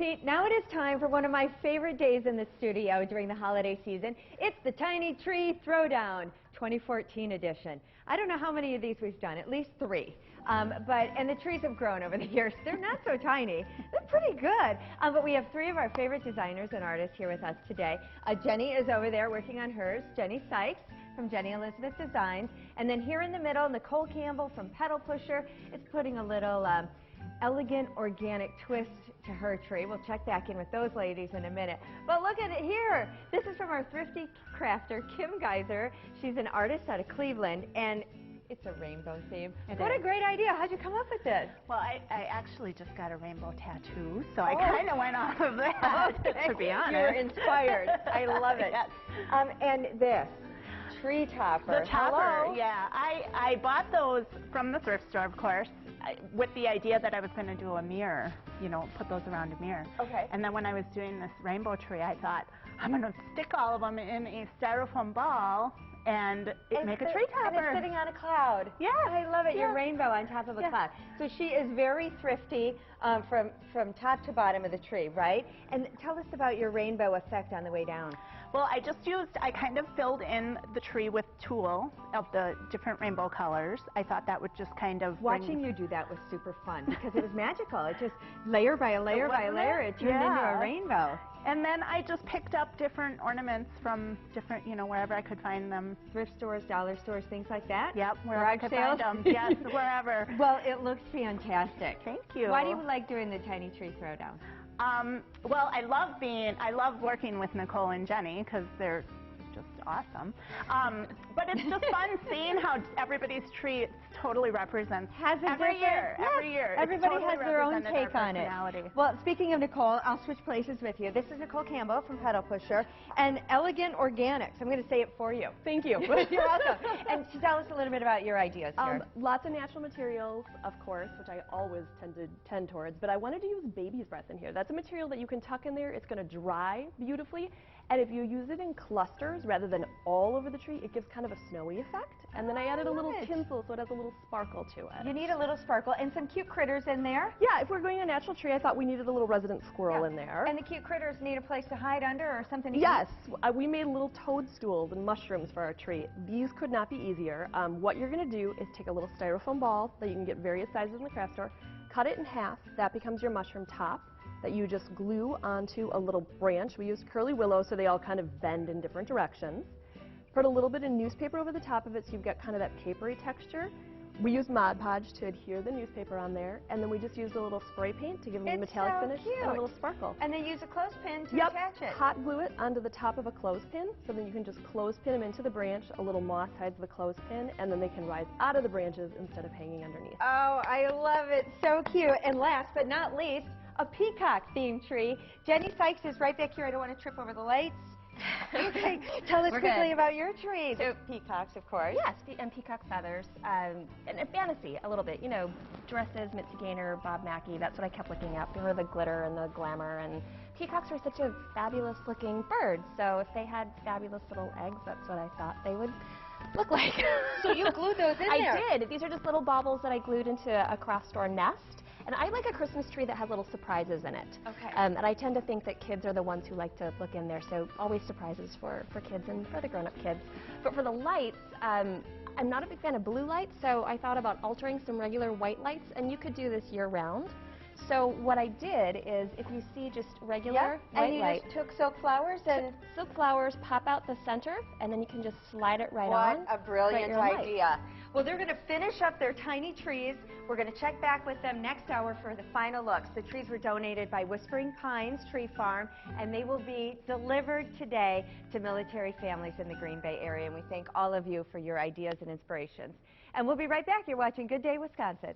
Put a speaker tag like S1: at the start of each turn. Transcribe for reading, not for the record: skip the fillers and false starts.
S1: Thrifty, now it is time for one of my favorite days in the studio during the holiday season. It's the Tiny Tree Throwdown 2014 edition. I don't know how many of these we've done, at least 3. And the trees have grown over the years. They're not so tiny. They're pretty good. But we have 3 of our favorite designers and artists here with us today. Jennie is over there working on hers. Jennie Sykes from Jennie Elizabeth Designs. And then here in the middle, Nichole Campbell from Petal is putting a little elegant organic twist to her tree. We'll check back in with those ladies in a minute. But look at it here. This is from our thrifty crafter, Kim Geiser. She's an artist out of Cleveland, and it's a rainbow theme. What a great idea. How'd you come up with this?
S2: Well, I actually just got a rainbow tattoo, so I kind of went off of that, to be honest.
S1: You were inspired. I love it.
S2: Yes.
S1: And this. Tree topper.
S2: The topper,
S1: hello?
S2: yeah. I bought those from the thrift store, of course, with the idea that I was going to do a mirror, you know, put those around a mirror.
S1: Okay.
S2: And then when I was doing this rainbow tree, I thought, I'm going to stick all of them in a styrofoam ball and make a tree topper.
S1: And it's sitting on a cloud.
S2: Yeah.
S1: I love it.
S2: Yeah.
S1: Your rainbow on top of a cloud. So she is very thrifty from top to bottom of the tree, right? And tell us about your rainbow effect on the way down.
S2: Well, I kind of filled in the tree with tulle of the different rainbow colors. I thought that would just kind of
S1: Watching you do that was super fun because it was magical. It just layer by layer by layer, it turned into a rainbow.
S2: And then I just picked up different ornaments from different, you know, wherever I could find them.
S1: Thrift stores, dollar stores, things like that?
S2: Yep, wherever I could find them. Yes, wherever.
S1: Well, it looks fantastic.
S2: Thank you.
S1: Why do you like doing the Tiny Tree Throwdown?
S2: Well, I love working with Nichole and Jennie because they're just awesome. But it's just fun seeing how everybody's tree totally represents every year.
S1: Everybody
S2: totally
S1: has their own take on it. Well, speaking of Nichole, I'll switch places with you. This is Nichole Campbell from Petal and Elegant Organics. I'm going to say it for you.
S3: Thank you.
S1: You're welcome. And tell us a little bit about your ideas here.
S3: Lots of natural materials, of course, which I always tend towards, but I wanted to use baby's breath in here. That's a material that you can tuck in there. It's going to dry beautifully, and if you use it in clusters rather than all over the tree, it gives kind of a snowy effect. And then I added a little tinsel so it has a little sparkle to it.
S1: You need a little sparkle and some cute critters in there.
S3: Yeah, if we're going a natural tree, I thought we needed a little resident squirrel in there.
S1: And the cute critters need a place to hide under or something to
S3: Yes, we made little toadstools and mushrooms for our tree. These could not be easier. What you're going to do is take a little styrofoam ball that you can get various sizes in the craft store, cut it in half, that becomes your mushroom top that you just glue onto a little branch. We use curly willow so they all kind of bend in different directions. Put a little bit of newspaper over the top of it so you've got kind of that papery texture. We use Mod Podge to adhere the newspaper on there, and then we just use a little spray paint to give them a metallic finish and a little sparkle.
S1: And then use a clothespin to attach it.
S3: Hot glue it onto the top of a clothespin, so then you can just clothespin them into the branch. A little moss hides the clothespin, and then they can rise out of the branches instead of hanging underneath.
S1: Oh, I love it. So cute. And last but not least, a peacock-themed tree. Jennie Sykes is right back here. I don't want to trip over the lights. Okay, tell us quickly about your tree. So peacocks, of course.
S4: Yes, and peacock feathers, and fantasy a little bit. You know, dresses, Mitzi Gaynor, Bob Mackie. That's what I kept looking at. They were the glitter and the glamour, and peacocks are such a fabulous-looking bird. So if they had fabulous little eggs, that's what I thought they would look like.
S1: So you glued those in there?
S4: I did. These are just little baubles that I glued into a craft store nest. And I like a Christmas tree that has little surprises in it.
S1: Okay.
S4: And I tend to think that kids are the ones who like to look in there, so always surprises for kids and for the grown-up kids. But for the lights, I'm not a big fan of blue lights, so I thought about altering some regular white lights, and you could do this year-round. So what I did is, if you see just regular white light,
S1: just took silk flowers and
S4: silk flowers pop out the center, and then you can just slide it right on.
S1: What a brilliant idea. Well, they're going to finish up their tiny trees. We're going to check back with them next hour for the final looks. The trees were donated by Whispering Pines Tree Farm, and they will be delivered today to military families in the Green Bay area. And we thank all of you for your ideas and inspirations. And we'll be right back. You're watching Good Day Wisconsin.